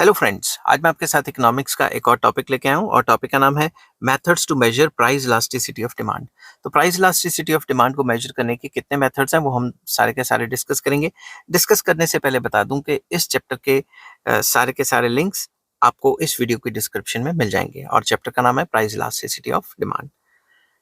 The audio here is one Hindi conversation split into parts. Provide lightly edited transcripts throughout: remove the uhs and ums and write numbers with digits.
हेलो फ्रेंड्स, आज मैं आपके साथ इकोनॉमिक्स का एक और टॉपिक लेके आया हूँ और टॉपिक का नाम है methods to measure price elasticity of demand. तो प्राइस इलास्टिसिटी ऑफ डिमांड को मेजर करने के कितने मेथड्स हैं वो हम सारे के सारे डिस्कस करेंगे। डिस्कस करने से पहले बता दूं कि इस चैप्टर के सारे के सारे लिंक्स आपको इस वीडियो की डिस्क्रिप्शन में मिल जाएंगे और चैप्टर का नाम है प्राइस इलास्टिसिटी ऑफ डिमांड।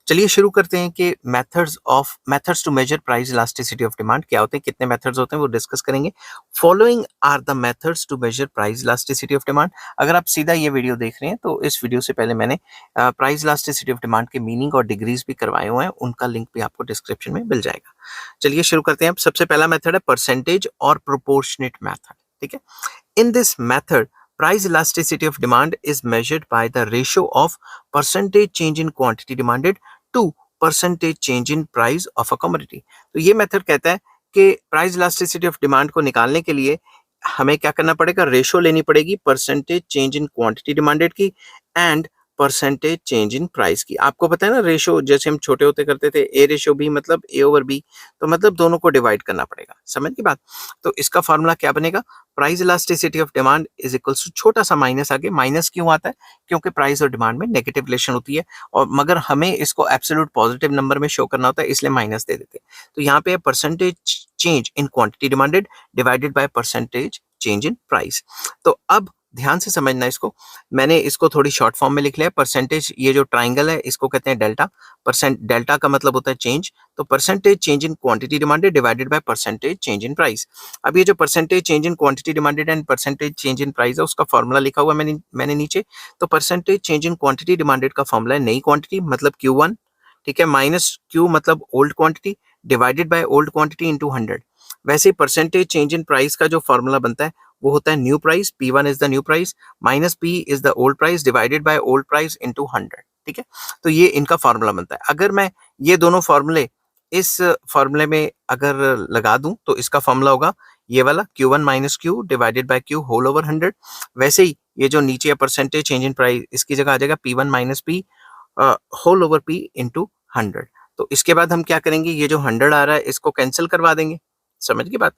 चलिए शुरू करते हैं कि methods to measure price elasticity of demand क्या होते हैं, कितने मेथड्स होते हैं वो डिस्कस करेंगे। Following are the methods to measure price elasticity of demand. अगर आप सीधा ये वीडियो देख रहे हैं तो इस वीडियो से पहले मैंने प्राइस इलास्टिसिटी ऑफ डिमांड के मीनिंग और डिग्रीज भी करवाए हुए हैं, उनका लिंक भी आपको डिस्क्रिप्शन में मिल जाएगा। चलिए शुरू करते हैं। सबसे पहला मेथड है परसेंटेज और प्रोपोर्शनेट मेथड। ठीक है, in this method, price elasticity of demand is measured by the ratio of percentage change in quantity demanded to percentage change in price of a commodity। तो ये मेथड कहता है कि प्राइस इलास्टिसिटी ऑफ डिमांड को निकालने के लिए हमें क्या करना पड़ेगा, रेशो लेनी पड़ेगी percentage change in quantity demanded की and percentage change in price की। आपको पता है ना, रेशो जैसे हम छोटे होते करते थे, ए रेशो बी मतलब ए ओवर बी, तो मतलब दोनों को डिवाइड करना पड़ेगा। समझ की बात? तो इसका फॉर्मूला क्या बनेगा, price elasticity of demand is equals to छोटा सा माइनस आगे। माइनस क्यों आता है? क्योंकि प्राइस और डिमांड में नेगेटिव रिलेशन होती है और मगर हमें इसको एब्सोल्यूट पॉजिटिव नंबर में शो करना होता है, इसलिए माइनस दे देते हैं। तो यहाँ पे percentage change in quantity demanded divided by percentage change in price. तो अब ध्यान से समझना इसको, मैंने इसको थोड़ी शॉर्ट फॉर्म में लिख लिया। परसेंटेज, ये जो ट्राइंगल है इसको कहते हैं डेल्टा। परसेंट, डेल्टा का मतलब होता है चेंज, तो percentage change in quantity demanded divided by percentage change in price. अब ये जो percentage change in quantity demanded and percentage change in price है, उसका फॉर्मूला लिखा हुआ मैंने नीचे। तो percentage change in quantity demanded का फॉर्मूला है नई क्वांटिटी मतलब Q1, ठीक है, माइनस Q मतलब old quantity divided by old quantity into 100। वैसे परसेंटेज चेंज इन प्राइस का जो फॉर्मूला बनता है वो होता है new price, P1 is the new price minus P is the old price divided by old price into 100। ठीक है, तो ये इनका फॉर्मूला बनता है। अगर मैं ये दोनों फॉर्मूले इस फॉर्मूले में अगर लगा दूं तो इसका फॉर्मूला होगा ये वाला Q1 minus Q divided by Q whole over 100। वैसे ही ये जो नीचे है परसेंटेज चेंज इन प्राइस, इसकी जगह आ जाएगा P1 minus P whole over P into 100। तो इसके बाद हम क्या करेंगे, ये जो 100 आ रहा है इसको कैंसिल करवा देंगे। समझ की बात?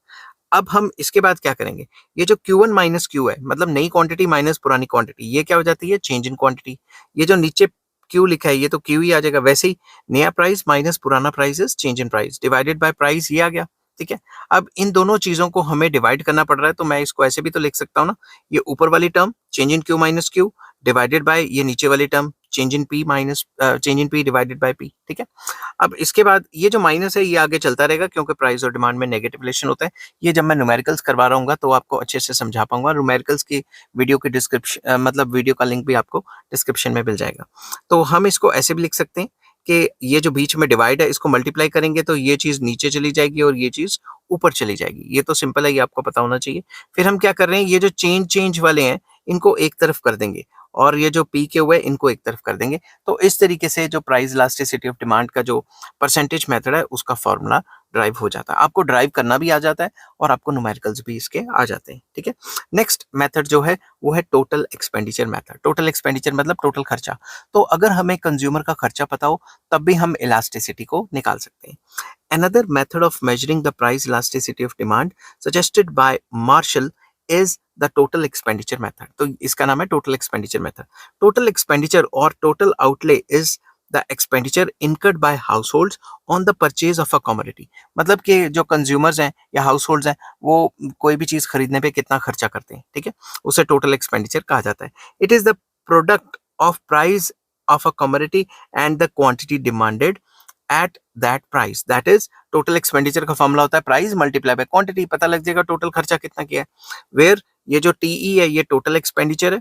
अब हम इसके बाद क्या करेंगे, ये जो Q1 माइनस Q है मतलब नई क्वांटिटी माइनस पुरानी क्वांटिटी, ये क्या हो जाती है, चेंज इन क्वांटिटी। ये जो नीचे Q लिखा है ये तो Q ही आ जाएगा। वैसे ही नया प्राइस माइनस पुराना price is change in price divided by price, ये आ गया। ठीक है, अब इन दोनों चीजों को हमें डिवाइड करना पड़ रहा है, तो मैं इसको ऐसे भी तो लिख सकता हूँ ना, ये ऊपर वाली term change in Q minus Q divided bye ये नीचे वाली term change in P divided by P। ठीक है, अब इसके बाद ये जो माइनस है ये आगे चलता रहेगा क्योंकि प्राइस और डिमांड में नेगेटिव रिलेशन होता है। ये जब मैं न्यूमेरिकल्स करवा रहा हूँ तो आपको अच्छे से समझा पाऊंगा। न्यूमेरिकल्स की वीडियो की डिस्क्रिप्शन मतलब वीडियो का लिंक भी आपको डिस्क्रिप्शन में मिल जाएगा। तो हम इसको ऐसे भी लिख सकते हैं कि ये जो बीच में डिवाइड है इसको मल्टीप्लाई करेंगे तो ये चीज नीचे चली जाएगी और ये चीज ऊपर चली जाएगी। ये तो सिंपल है, ये आपको पता होना चाहिए। फिर हम क्या कर रहे हैं, ये जो चेंज वाले हैं इनको एक तरफ कर देंगे और ये जो पी के हुए इनको एक तरफ कर देंगे। तो इस तरीके से जो प्राइस इलास्टिसिटी ऑफ डिमांड का जो परसेंटेज मेथड है उसका फॉर्मूला ड्राइव हो जाता है। आपको ड्राइव करना भी आ जाता है और आपको न्यूमेरिकल्स भी इसके आ जाते हैं। ठीक है, नेक्स्ट मेथड जो है वो है total expenditure method. Total expenditure मतलब टोटल खर्चा। तो अगर हमें कंज्यूमर का खर्चा पता हो तब भी हम इलास्टिसिटी को निकाल सकते हैं। Another method of measuring the price elasticity of demand suggested by Marshall is the total expenditure method। तो इसका नाम है total expenditure method. Total expenditure और total outlay is the expenditure incurred by households on the purchase of a commodity. मतलब कि जो कंज्यूमर्स हैं या हाउस होल्ड्स हैं वो कोई भी चीज खरीदने पे कितना खर्चा करते हैं, ठीक है, उसे टोटल एक्सपेंडिचर कहा जाता है। It is the product of price of a commodity and the quantity demanded at that price. That is total expenditure का फॉर्मूला होता है प्राइस मल्टीप्लाई बाय क्वांटिटी। पता लग जाएगा टोटल खर्चा कितना किया है। वेयर ये जो टीई है ये टोटल एक्सपेंडिचर है,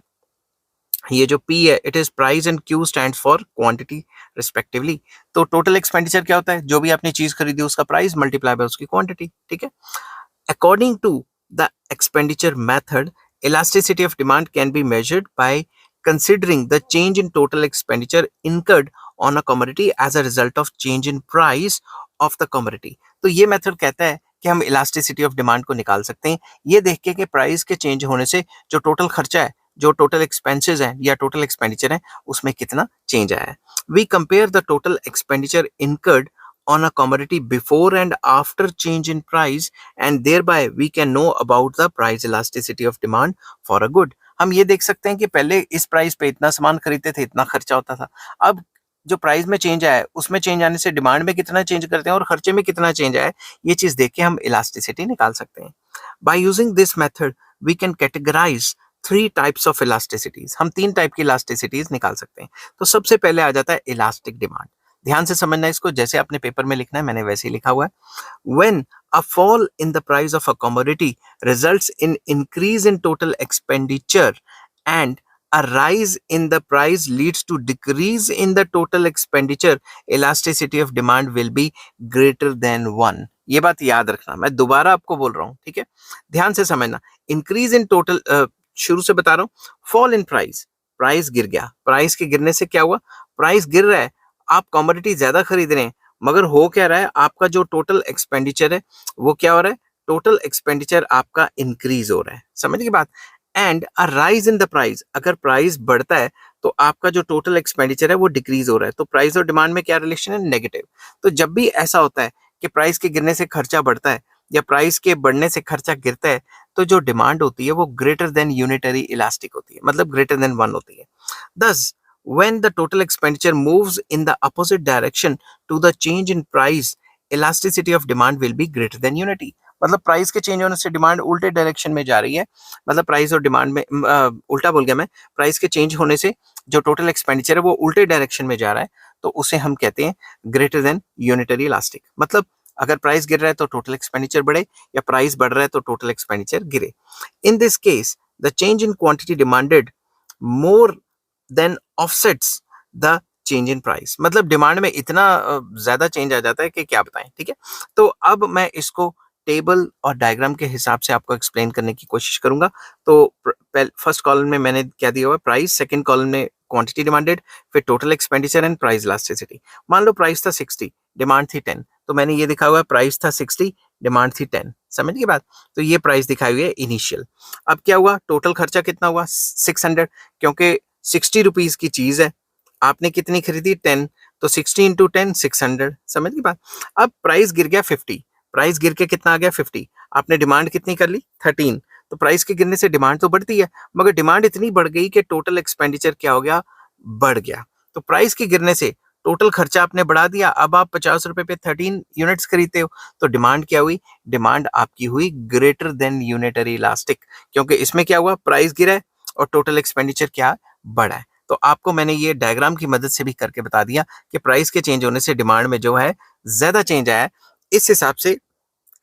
ये जो पी है it is price and Q stand for quantity respectively. तो टोटल एक्सपेंडिचर क्या होता है, जो भी आपने चीज खरीदी उसका प्राइस मल्टीप्लाई बाय उसकी क्वांटिटी। ठीक है, according to the expenditure method elasticity of demand can be measured by considering the change in total expenditure incurred on a commodity as a result of change in price of the commodity। तो ये मेथड कहता है कि हम इलास्टिसिटी ऑफ डिमांड को निकाल सकते हैं ये देख के कि प्राइस के चेंज होने से जो टोटल खर्चा है, जो टोटल एक्सपेंसेस हैं या टोटल एक्सपेंडिचर है उसमें कितना चेंज आया है। We compare the total expenditure incurred on a commodity before and after change in price and thereby we can know about the price elasticity of demand for a good। हम ये देख सकते हैं कि पहले इस प्राइस पे इतना सामान खरीदते थे, इतना खर्चा होता था। अब जो प्राइस में चेंज आया है, उसमें चेंज आने से डिमांड में कितना चेंज करते हैं और खर्चे में कितना चेंज आया है, ये चीज देख के हम इलास्टिसिटी निकाल सकते हैं। By using this method we can categorize 3 types of elasticities. हम 3 टाइप की इलास्टिसिटीज निकाल सकते हैं। तो सबसे पहले आ जाता है इलास्टिक डिमांड। ध्यान से समझना इसको, जैसे अपने पेपर में लिखना है मैंने वैसे ही लिखा हुआ है। When a fall in the price of a commodity results in increase in total expenditure and a rise in the price leads to decrease in the total expenditure, elasticity of demand will be greater than 1. ये बात याद रखना, मैं दोबारा आपको बोल रहा हूँ, ठीक है? ध्यान से समझना। इंक्रीज इन टोटल, शुरू से बता रहा हूँ। फॉल इन प्राइस, प्राइस गिर गया। प्राइस के गिरने से क्या हुआ? प्राइस गिर रहा है, आप कमोडिटी ज्यादा खरीद रहे हैं, मगर हो क्या रहा है, आपका जो टोटल एक्सपेंडिचर है वो क्या हो रहा है? टोटल एक्सपेंडिचर आपका इंक्रीज हो रहा है। समझ की बात? And a rise in the price, अगर प्राइस बढ़ता है तो आपका जो टोटल एक्सपेंडिचर है वो डिक्रीज हो रहा है। तो प्राइस और डिमांड में क्या रिलेशन है? नेगेटिव। तो जब भी ऐसा होता है कि प्राइस के गिरने से खर्चा बढ़ता है या प्राइस के बढ़ने से खर्चा गिरता है, तो जो डिमांड होती है वो ग्रेटर देन यूनिटरी इलास्टिक होती है, मतलब ग्रेटर देन 1 होती है। Thus, when the total expenditure moves in the opposite direction to the change in price, elasticity of demand will be greater than unity. मतलब प्राइस के चेंज होने से डिमांड उल्टे डायरेक्शन में जा रही है, मतलब प्राइस और डिमांड में उल्टा बोल गया मैं, प्राइस के चेंज होने से जो टोटल एक्सपेंडिचर है वो उल्टे डायरेक्शन में जा रहा है, तो उसे हम कहते हैं ग्रेटर देन यूनिटरी इलास्टिक। मतलब अगर प्राइस गिर रहा है तो टोटल एक्सपेंडिचर बढ़े, या प्राइस बढ़ रहा है तो टोटल एक्सपेंडिचर गिरे। In this case the change in quantity demanded more than offsets the change in price. मतलब डिमांड में इतना ज्यादा चेंज आ जाता है कि क्या बताएं, ठीक है? तो अब मैं इसको टेबल और डायग्राम के हिसाब से आपको एक्सप्लेन करने की कोशिश करूंगा। तो फर्स्ट कॉलम में मैंने क्या दिया हुआ है? प्राइस। सेकंड कॉलम में क्वांटिटी डिमांडेड, फिर total expenditure and price elasticity. मान लो प्राइस था 60, डिमांड थी 10, तो मैंने ये दिखा हुआ है प्राइस था 60, डिमांड थी 10। समझ गए बात? तो ये प्राइस दिखाई हुई है इनिशियल। अब क्या हुआ? टोटल खर्चा कितना हुआ? 600, क्योंकि 60 रुपीज की चीज है, आपने कितनी खरीदी? 10, तो 60 इंटू 10 600। समझ गई बात? अब प्राइस गिर गया 50, प्राइस गिर के कितना आ गया? 50। आपने डिमांड कितनी कर ली? 13। तो प्राइस के गिरने से डिमांड तो बढ़ती है, मगर डिमांड इतनी बढ़ गई कि टोटल एक्सपेंडिचर क्या हो गया? बढ़ गया। तो प्राइस के गिरने से टोटल खर्चा आपने बढ़ा दिया। अब आप 50 रुपए पे 13 यूनिट्स खरीदते हो, तो डिमांड क्या हुई? डिमांड आपकी हुई ग्रेटर देन यूनिटरी इलास्टिक, क्योंकि इसमें क्या हुआ? प्राइस गिरा है और टोटल एक्सपेंडिचर क्या बढ़ा है। तो आपको मैंने ये डायग्राम की मदद से भी करके बता दिया कि प्राइस के चेंज होने से डिमांड में जो है ज्यादा चेंज आया है, इस हिसाब से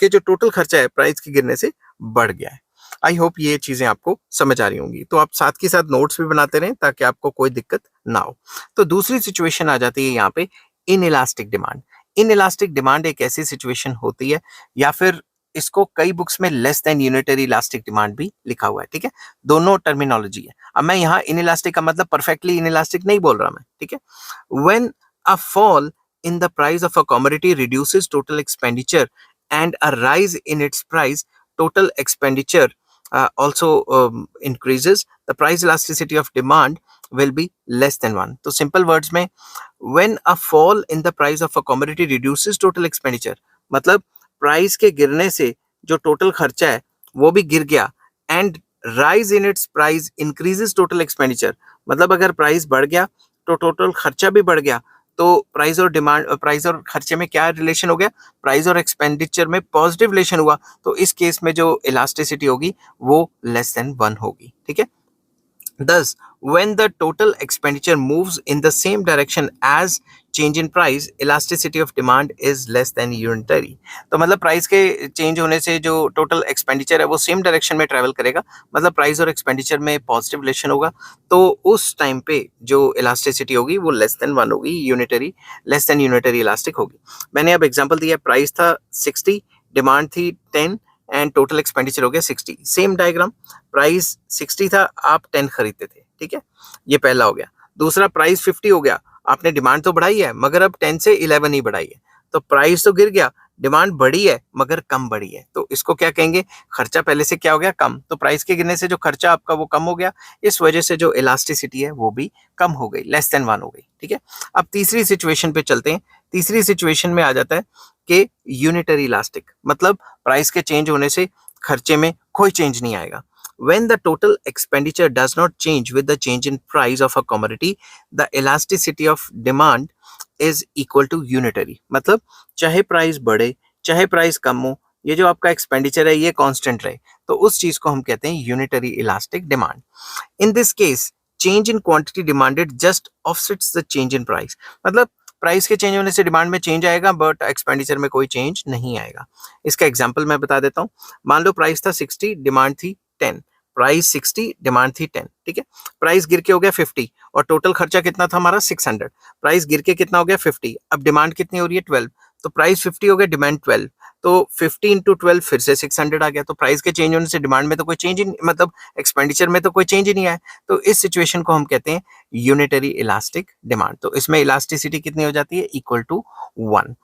कि जो टोटल खर्चा है प्राइस के गिरने से बढ़ गया है। आई होप ये चीजें आपको समझ आ रही होंगी। तो आप साथ के साथ नोट्स भी बनाते रहें ताकि आपको कोई दिक्कत ना हो। तो दूसरी सिचुएशन आ जाती है यहाँ पे in elastic demand. In elastic demand एक ऐसी सिचुएशन होती है, या फिर इसको कई बुक्स में less than unitary elastic demand भी लिखा हुआ है, ठीक है? दोनों टर्मिनोलॉजी है। अब मैं यहाँ इन इलास्टिक का मतलब परफेक्टली इन इलास्टिक नहीं बोल रहा मैं, ठीक है? When a fall in the price of a commodity reduces total expenditure and a rise in its price, total expenditure also increases, the price elasticity of demand will be less than 1. तो simple words में, when a fall in the price of a commodity reduces total expenditure, मतलब प्राइस के गिरने से जो टोटल खर्चा है वो भी गिर गया, and rise in its price increases total expenditure, मतलब अगर प्राइस बढ़ गया तो टोटल खर्चा भी बढ़ गया। तो प्राइस और डिमांड, प्राइस और खर्चे में क्या रिलेशन हो गया? प्राइस और एक्सपेंडिचर में पॉजिटिव रिलेशन हुआ। तो इस केस में जो इलास्टिसिटी होगी वो लेस देन 1 होगी, ठीक है? Thus, when the total expenditure moves in the same direction as change in price, elasticity of demand is less than unitary. तो मतलब प्राइस के चेंज होने से जो टोटल एक्सपेंडिचर है वो सेम डायरेक्शन में ट्रेवल करेगा, मतलब प्राइस और एक्सपेंडिचर में पॉजिटिव रिलेशन होगा, तो उस टाइम पे जो इलास्टिसिटी होगी वो लेस देन 1 होगी, unitary, less than unitary elastic होगी। मैंने अब एग्जांपल दिया, प्राइस था 60, डिमांड थी 10 एंड टोटल एक्सपेंडिचर हो गया 60। सेम डायग्राम, प्राइस 60 था, आप 10 खरीदते थे, ठीक है? ये पहला हो गया। दूसरा, प्राइस 50 हो गया, आपने डिमांड तो बढ़ाई है मगर अब 10 से 11 ही बढ़ाई है, तो प्राइस तो गिर गया, डिमांड बढ़ी है मगर कम बढ़ी है, तो इसको क्या कहेंगे? खर्चा पहले से क्या हो गया? कम। तो प्राइस के गिरने से जो खर्चा आपका वो कम हो गया, इस वजह से जो इलास्टिसिटी है वो भी कम हो गई, लेस देन 1 हो गई, ठीक है? अब तीसरी सिचुएशन पे चलते हैं। तीसरी सिचुएशन में आ जाता है कि यूनिटरी इलास्टिक, मतलब प्राइस के चेंज होने से खर्चे में कोई चेंज नहीं आएगा। When the total expenditure does not change with the change in price of a commodity, the elasticity of demand is equal to unitary. मतलब चाहे प्राइस बढ़े चाहे प्राइस कम हो, ये जो आपका एक्सपेंडिचर है ये कांस्टेंट रहे, तो उस चीज को हम कहते हैं unitary elastic demand. In this case, change in quantity demanded just offsets the change in price. मतलब प्राइस के चेंज होने से डिमांड में चेंज आएगा बट एक्सपेंडिचर में कोई चेंज नहीं आएगा. इसका एग्जांपल मैं बता देता हूँ. मान लो प्राइस था 60, डिमांड थी 10. प्राइस 60, डिमांड थी 10. ठीक है. प्राइस गिर के हो गया 50 और टोटल खर्चा कितना था हमारा 600. प्राइस गिर के कितना हो गया 50. अब डिमांड कितनी हो रही है 12. तो प्राइस 50 हो गया, डिमांड 12. तो 50 इंटू 12 फिर से 600 आ गया. तो प्राइस के चेंज होने से डिमांड में तो कोई चेंज ही नहीं, मतलब एक्सपेंडिचर में तो कोई चेंज ही नहीं आया. तो इस सिचुएशन को हम कहते हैं यूनिटरी इलास्टिक डिमांड. तो इसमें इलास्टिसिटी कितनी हो जाती है, इक्वल टू 1.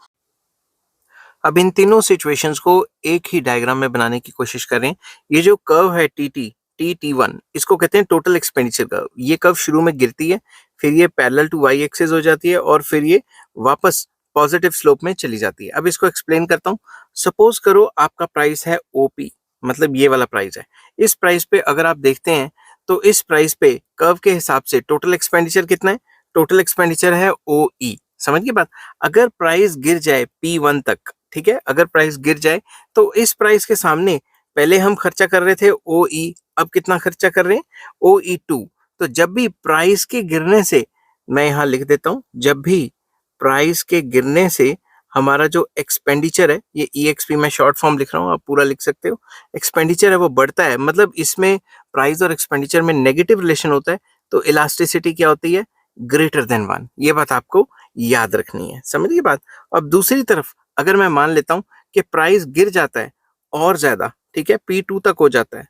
अब इन तीनों सिचुएशंस को एक ही डायग्राम में बनाने की कोशिश करें. ये जो कर्व है टी1, इसको कहते हैं टोटल एक्सपेंडिचर कर्व. ये कर्व शुरू में गिरती है, फिर ये पैरेलल टू वाई एक्सिस हो जाती है और फिर ये वापस पॉजिटिव स्लोप में चली जाती है. अब इसको एक्सप्लेन करता हूँ. सपोज करो आपका प्राइस है ओपी, मतलब ये वाला प्राइस है. इस प्राइस पे अगर आप देखते हैं तो इस प्राइस पे कर्व के हिसाब से टोटल एक्सपेंडिचर कितना है, टोटल एक्सपेंडिचर है ओ ई. समझ गए बात. अगर प्राइस गिर जाए P1 तक, ठीक है, अगर प्राइस गिर जाए तो इस प्राइस के सामने पहले हम खर्चा कर रहे थे ओ ई, अब कितना खर्चा कर रहे हैं ओ ई 2. तो जब भी प्राइस के गिरने से, मैं यहां लिख देता हूं, जब भी प्राइस के गिरने से हमारा जो एक्सपेंडिचर है, ये EXP में शॉर्ट फॉर्म लिख रहा हूँ, आप पूरा लिख सकते हो, एक्सपेंडिचर है वो बढ़ता है, मतलब इसमें प्राइस और एक्सपेंडिचर में नेगेटिव रिलेशन होता है, तो इलास्टिसिटी क्या होती है, ग्रेटर देन 1. ये बात आपको याद रखनी है. समझिए बात. अब दूसरी तरफ अगर मैं मान लेता हूं कि प्राइस गिर जाता है और ज्यादा, ठीक है, P2 तक हो जाता है,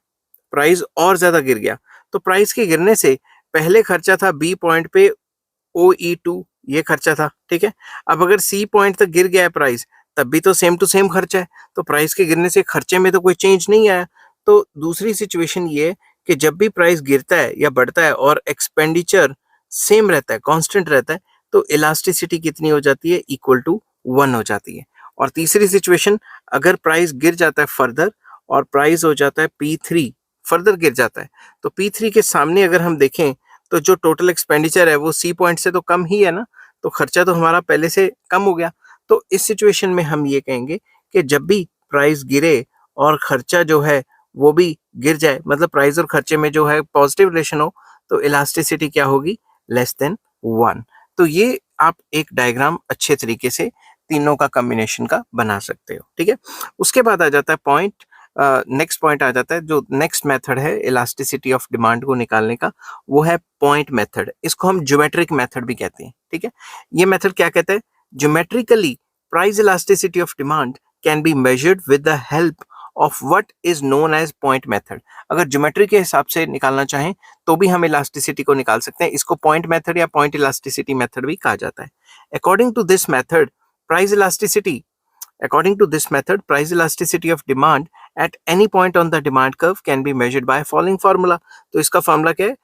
प्राइस और ज्यादा गिर गया, तो प्राइस के गिरने से पहले खर्चा था B पॉइंट पे OE2, ये खर्चा था, ठीक है. अब अगर C पॉइंट तक गिर गया है प्राइस, तब भी तो सेम टू सेम खर्चा है, तो प्राइस के गिरने से खर्चे में तो कोई चेंज नहीं आया. तो दूसरी सिचुएशन ये है कि जब भी प्राइस गिरता है या बढ़ता है और एक्सपेंडिचर सेम रहता है, कांस्टेंट रहता है, तो इलास्टिसिटी कितनी हो जाती है, इक्वल टू 1 हो जाती है. और तीसरी सिचुएशन, अगर प्राइस गिर जाता है फर्दर और प्राइस हो जाता है P3, फर्दर गिर जाता है, तो P3 के सामने अगर हम देखें तो जो टोटल एक्सपेंडिचर है वो C पॉइंट से तो कम ही है ना, तो खर्चा तो हमारा पहले से कम हो गया. तो इस सिचुएशन में हम ये कहेंगे कि जब भी प्राइस गिरे और खर्चा जो है वो भी गिर जाए, मतलब प्राइस और खर्चे में जो है पॉजिटिव रिलेशन हो, तो इलास्टिसिटी क्या होगी, लेस देन 1. तो ये आप एक डायग्राम अच्छे तरीके से तीनों का कॉम्बिनेशन का बना सकते हो. ठीक है. उसके बाद आ जाता है पॉइंट, नेक्स्ट पॉइंट आ जाता है, जो नेक्स्ट मेथड है इलास्टिसिटी ऑफ डिमांड को निकालने का, वो है पॉइंट मेथड. इसको हम ज्योमेट्रिक मेथड भी कहते हैं. ठीक है. ये मेथड क्या कहता है, geometrically price elasticity of demand can be measured with the help of what is known as point method. अगर ज्योमेट्री के हिसाब से निकालना चाहें तो भी हम इलास्टिसिटी को निकाल सकते हैं. इसको पॉइंट मेथड या पॉइंट इलास्टिसिटी मेथड भी कहा जाता है. According to this method, price elasticity according to this method, price elasticity of demand at any point on the demand curve can be measured by following formula. तो इसका फॉर्मूला क्या है,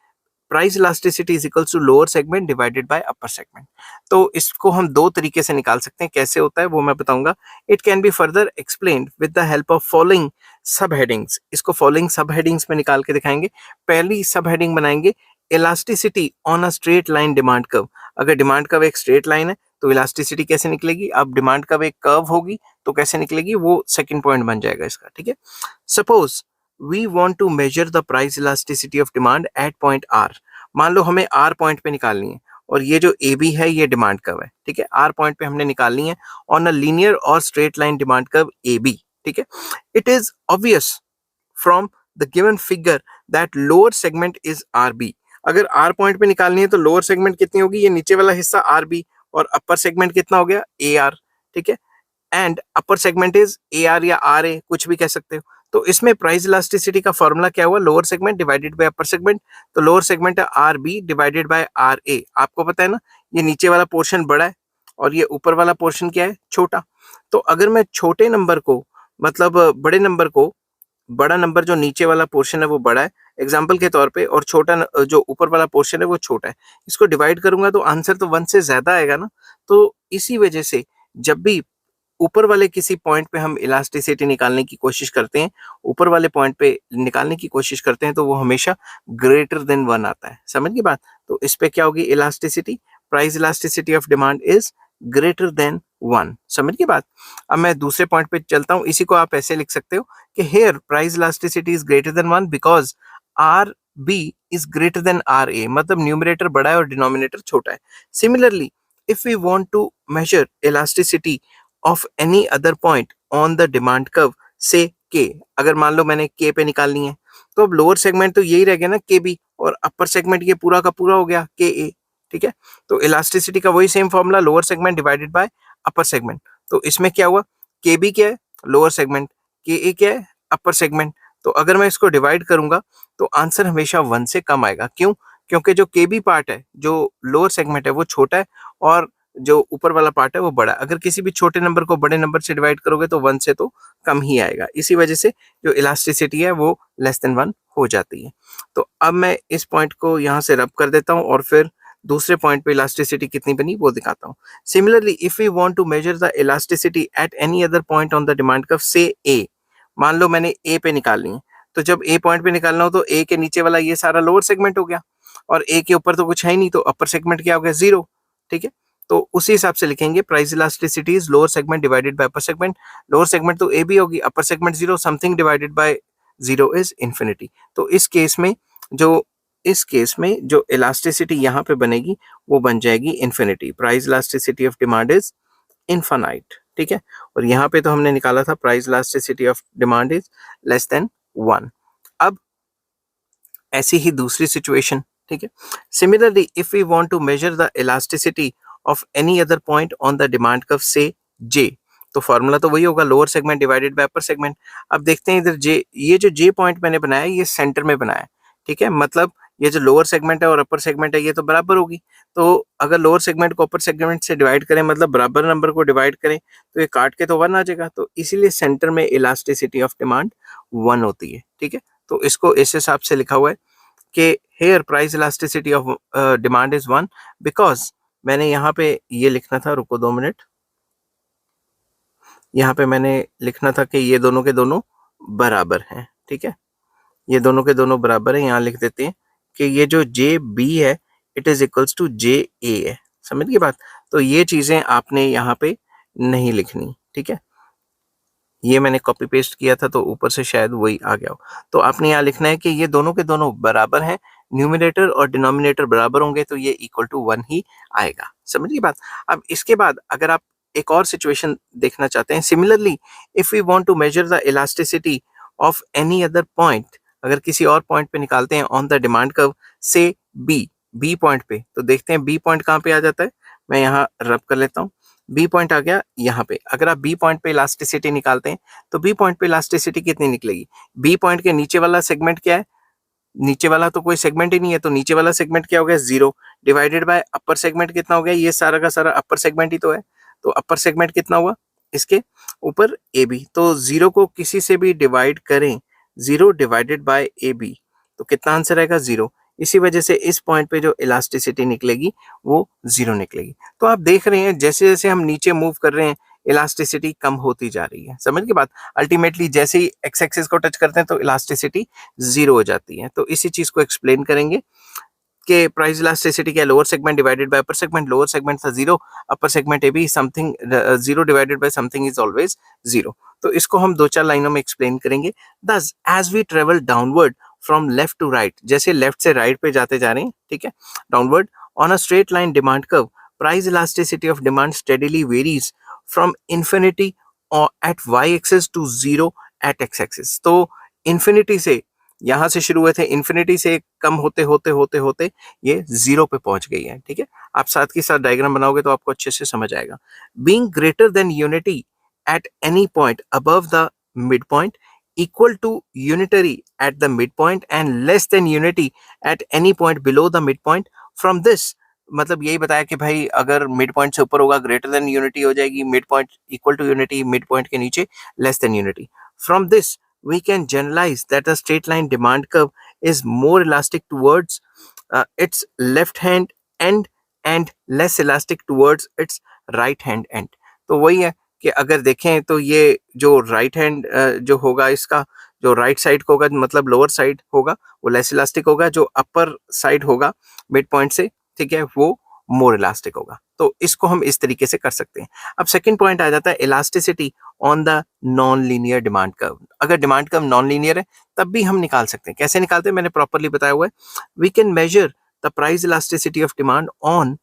price elasticity is equals to lower segment divided by upper segment. तो इसको हम दो तरीके से निकाल सकते हैं. कैसे होता है वो मैं बताऊंगा. It can be further explained with the help of following सब हेडिंग्स. इसको फॉलोइंग सब हेडिंग्स में निकाल के दिखाएंगे. पहली सब हेडिंग बनाएंगे elasticity on a straight line demand curve. अगर डिमांड कर्व एक स्ट्रेट लाइन है तो इलास्टिसिटी कैसे निकलेगी, अब डिमांड कर्व एक कर्व होगी तो कैसे निकलेगी, वो सेकंड पॉइंट बन जाएगा इसका. ठीक है. Suppose we want to measure the price elasticity of demand at point R. मान लो हमें R पॉइंट पे निकालनी है और ये जो AB है ये डिमांड कर्व है. ठीक है. R पॉइंट पे हमने निकालनी है ऑन अ लीनियर और straight line demand curve AB. ठीक है. It is obvious from the given figure that lower segment is RB. अगर R पॉइंट पे निकालनी है तो लोअर सेगमेंट कितनी होगी, ये नीचे वाला हिस्सा RB, और अपर सेगमेंट कितना हो गया AR. ठीक है. And upper segment is AR या RA, कुछ भी कह सकते हो. तो इसमें प्राइस इलास्टिसिटी का फॉर्मूला क्या हुआ, lower segment divided by upper segment. तो लोअर सेगमेंट है RB डिवाइडेड बाय RA. आपको पता है ना, ये नीचे वाला पोर्शन बड़ा है और ये ऊपर वाला पोर्शन क्या है, छोटा. तो अगर मैं छोटे नंबर को, मतलब बड़े नंबर को, बड़ा नंबर जो नीचे वाला पोर्शन है वो बड़ा है एग्जाम्पल के तौर पे, और छोटा जो ऊपर वाला पोर्शन है वो छोटा है, इसको डिवाइड करूंगा तो आंसर तो 1 से ज्यादा आएगा ना. तो इसी वजह से जब भी ऊपर वाले किसी पॉइंट पे हम इलास्टिसिटी निकालने की कोशिश करते हैं, ऊपर वाले पॉइंट पे निकालने की कोशिश करते हैं, तो वो हमेशा ग्रेटर देन 1 आता है। समझ गई बात? तो इस पे क्या होगी elasticity, price elasticity of demand is greater than 1। समझ गई बात? अब मैं दूसरे पॉइंट पे चलता हूँ। इसी को आप ऐसे लिख सकते हो कि here price elasticity is greater than 1 because R B is greater than R A, मतलब न्यूमरेटर बड़ा है और डिनोमिनेटर छोटा है। Similarly if we want to measure elasticity of any other point on the demand curve, say k, अगर मान लो मैंने k पे निकालनी है, तो अब लोअर सेगमेंट तो यही रह गया ना kb, और अपर सेगमेंट ये पूरा का पूरा हो गया ka। ठीक है, तो इलास्टिसिटी का वही same formula, lower segment divided by upper segment. तो इसमें क्या हुआ, kb क्या है लोअर सेगमेंट, ka क्या है अपर सेगमेंट। तो अगर मैं इसको डिवाइड करूंगा तो आंसर हमेशा 1 से कम आएगा। क्यों? क्योंकि जो केबी पार्ट है, जो लोअर सेगमेंट है, वो छोटा है और जो ऊपर वाला पार्ट है वो बड़ा। अगर किसी भी छोटे नंबर को बड़े नंबर से डिवाइड करोगे तो 1 से तो कम ही आएगा। इसी वजह से जो इलास्टिसिटी है वो लेस देन 1 हो जाती है। तो अब मैं इस पॉइंट को यहाँ से रब कर देता हूँ और फिर दूसरे पॉइंट पे इलास्टिसिटी कितनी बनी वो दिखाता हूँ। Similarly if we want to measure the elasticity at any other point on the demand curve, say A, मान लो मैंने ए पे निकालनी है, तो जब ए पॉइंट पे निकालना हो तो ए के नीचे वाला ये सारा लोअर सेगमेंट हो गया और ए के ऊपर तो कुछ है ही नहीं, तो अपर सेगमेंट क्या हो गया 0। ठीक है, तो उसी हिसाब से लिखेंगे price elasticity is lower segment divided by upper segment. Lower segment तो ए भी होगी, upper segment 0, something divided by 0 is infinity. तो इस केस में जो इलास्टिसिटी यहाँ पे बनेगी वो बन जाएगी infinity. Price elasticity of demand is infinite. ठीक है, और यहाँ पे तो हमने निकाला था price elasticity of demand is less than 1। अब ऐसी ही दूसरी सिचुएशन, ठीक है, similarly if we want to measure the elasticity of any other point on the demand curve, say J, तो फॉर्मूला तो वही होगा lower segment divided by upper segment. अब देखते हैं इधर जे, ये जो जे पॉइंट मैंने बनाया ये सेंटर में बनाया है। ठीक है, मतलब ये जो लोअर सेगमेंट है और अपर सेगमेंट है ये तो बराबर होगी। तो अगर लोअर सेगमेंट को अपर सेगमेंट से डिवाइड करें, मतलब बराबर नंबर को डिवाइड करें, तो ये काट के तो 1 आ जाएगा। तो इसीलिए सेंटर में इलास्टिसिटी ऑफ डिमांड 1 होती है। ठीक है, तो इसको इस हिसाब से लिखा हुआ है कि here price elasticity of demand is 1 because, मैंने यहाँ पे ये लिखना था, रुको 2 मिनट, यहाँ पे मैंने लिखना था कि ये दोनों के दोनों बराबर हैं। ठीक है, ये दोनों के दोनों बराबर हैं, यहाँ लिख देते हैं कि ये जो जे बी है इट इज इक्वल्स टू जे ए है। समझ गई बात? तो ये चीजें आपने यहाँ पे नहीं लिखनी। ठीक है, ये मैंने कॉपी पेस्ट किया था तो ऊपर से शायद वही आ गया हो। तो आपने यहाँ लिखना है कि ये दोनों के दोनों बराबर हैं, न्यूमिनेटर और डिनोमिनेटर बराबर होंगे तो ये इक्वल टू 1 ही आएगा। समझिए बात? अब इसके बाद अगर आप एक और सिचुएशन देखना चाहते हैं, similarly if we want to measure the elasticity of any other point, अगर किसी और पॉइंट पे निकालते हैं on the demand curve, say B point पे, तो देखते हैं बी पॉइंट कहाँ पे आ जाता है। मैं यहाँ रब कर लेता हूँ, बी पॉइंट आ गया यहाँ पे। अगर आप बी पॉइंट पे इलास्टिसिटी निकालते हैं तो बी पॉइंट पे इलास्टिसिटी कितनी निकलेगी? बी पॉइंट के नीचे वाला सेगमेंट क्या है? नीचे वाला तो कोई सेगमेंट ही नहीं है, तो नीचे वाला सेगमेंट क्या हो गया 0 डिवाइडेड बाय अपर सेगमेंट कितना हो गया, ये सारा का सारा अपर सेगमेंट ही तो है। तो अपर सेगमेंट कितना हुआ इसके ऊपर ए बी, तो 0 को किसी से भी डिवाइड करें, 0 डिवाइडेड बाय ए बी, तो कितना आंसर आएगा 0। इसी वजह से इस पॉइंट पे जो इलास्टिसिटी निकलेगी वो 0 निकलेगी। तो आप देख रहे हैं जैसे जैसे हम नीचे मूव कर रहे हैं इलास्टिसिटी कम होती जा रही है। समझ की बात? अल्टीमेटली जैसे ही एक्स एक्सिस को टच करते हैं तो इलास्टिसिटी 0 हो जाती है। तो इसी चीज को एक्सप्लेन करेंगे कि प्राइस इलास्टिसिटी क्या, lower segment divided by upper segment, lower segment था 0, upper segment A be something 0 divided by something is always 0। तो इसको हम 2-4 लाइनों में एक्सप्लेन करेंगे। Thus as we travel downward from left to right, जैसे लेफ्ट से राइट पे जाते जा रहे हैं, ठीक है, downward on a straight line demand curve, price elasticity of demand steadily varies from infinity at Y axis to 0 at X axis. तो इन्फिनिटी से यहां से शुरू हुए थे, इन्फिनिटी से कम होते होते होते होते ये 0 पे पहुंच गई है। ठीक है, आप साथ के साथ डायग्राम बनाओगे तो आपको अच्छे से समझ आएगा। Being greater than unity at any point above the mid point, equal to unitary at the mid point and less than unity at any point below the mid point. From this, मतलब यही बताया कि भाई अगर मिड पॉइंट से ऊपर होगा ग्रेटर देन यूनिटी हो जाएगी, mid point equal to unity, mid point के नीचे less than unity. From this we can generalize that a straight line demand curve is more elastic towards its left hand end and less elastic towards its right hand end। तो वही है कि अगर देखें तो ये जो राइट हैंड जो होगा इसका, जो राइट साइड को होगा मतलब लोअर साइड होगा वो लेस इलास्टिक होगा, जो अपर साइड होगा मिड पॉइंट से, ठीक है, वो मोर इलास्टिक होगा। तो इसको हम इस तरीके से कर सकते हैं। अब सेकंड पॉइंट आ जाता है elasticity on the non linear demand curve. अगर डिमांड कर्व नॉन लीनियर है तब भी हम निकाल सकते हैं। कैसे निकालते हैं मैंने प्रॉपरली बताया हुआ है। We can measure the price elasticity of demand on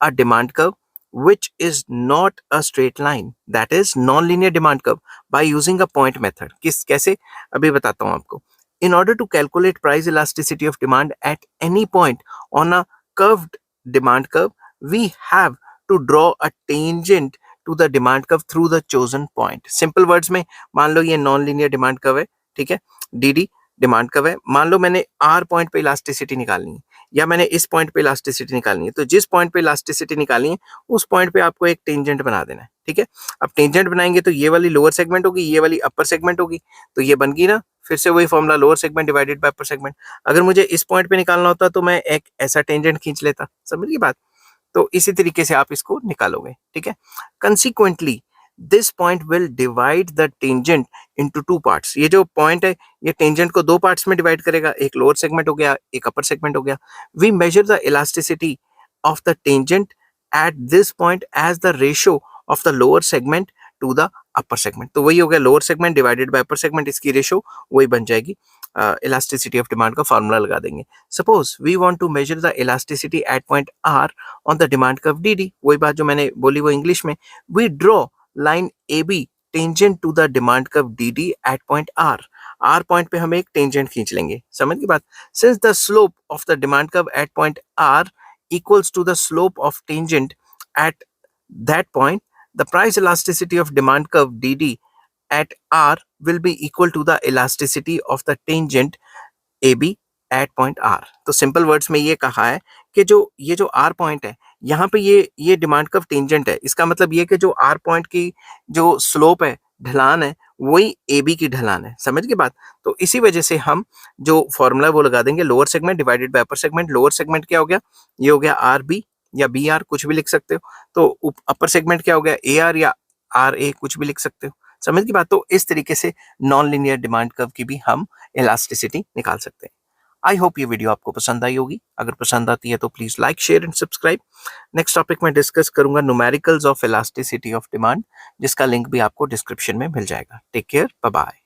a demand curve which is not a straight line, that is non-linear demand curve, by using a point method. किस कैसे अभी बताता हूँ आपको। In order to calculate price elasticity of demand at any point on a curved demand curve, we have to draw a tangent to the demand curve through the chosen point. Simple words में मान लो ये non-linear demand curve है, ठीक है, DD डिमांड कर्व है। मान लो मैंने R पॉइंट पे इलास्टिसिटी निकालनी है या मैंने इस पॉइंट पे इलास्टिसिटी निकालनी है, तो जिस पॉइंट पे इलास्टिसिटी निकालनी है उस पॉइंट पे आपको एक टेंजेंट बना देना है, ठीक है। अब टेंजेंट बनाएंगे तो ये वाली लोअर सेगमेंट होगी, ये वाली अपर सेगमेंट होगी, तो ये बन गई ना फिर से वही formula, lower segment divided by upper segment. अगर मुझे इस पॉइंट पे निकालना होता तो मैं एक ऐसा टेंजेंट खींच लेता, समझ गई बात। तो इसी तरीके से आप इसको निकालोगे, ठीक है। Consequently this point will divide the tangent into two parts. ये जो पॉइंट है ये टेंजेंट को दो पार्ट्स में डिवाइड करेगा, एक लोअर सेगमेंट हो गया, एक अपर सेगमेंट हो गया। We measure the elasticity of the tangent at this point as the ratio of the lower segment to the upper segment. तो वही हो गया lower segment divided by upper segment, इसकी रेशियो वही बन जाएगी। इलास्टिसिटी ऑफ डिमांड का फार्मूला लगा देंगे। Suppose we want to measure the elasticity at point R on the demand curve DD, वही बात जो मैंने बोली वो इंग्लिश में। We draw line A B tangent to the demand curve D at point R point पे हम एक टेंजेंट खींच लेंगे, समझ की बात। Since the slope of the demand curve at point R equals to the slope of tangent at that point, the price elasticity of demand curve D at R will be equal to the elasticity of the tangent AB at point R। तो सिंपल वर्ड्स में ये कहा है कि जो ये जो R पॉइंट है यहाँ पे ये डिमांड कर्व टेंजेंट है, इसका मतलब ये कि जो R पॉइंट की जो स्लोप है, ढलान है, वही AB की ढलान है, समझ की बात। तो इसी वजह से हम जो फॉर्मूला वो लगा देंगे, lower segment divided by upper segment. Lower segment क्या हो गया, ये हो गया RB या BR, कुछ भी लिख सकते हो। तो अपर सेगमेंट क्या हो गया, AR या RA, कुछ भी लिख सकते हो, समझ की बात। तो इस तरीके से नॉन लीनियर डिमांड कर्व की भी हम इलास्टिसिटी निकाल सकते हैं। आई होप ये वीडियो आपको पसंद आई होगी। अगर पसंद आती है तो please like, share and subscribe. Next topic में डिस्कस करूंगा numericals of elasticity of demand, जिसका लिंक भी आपको डिस्क्रिप्शन में मिल जाएगा। Take care, bye bye.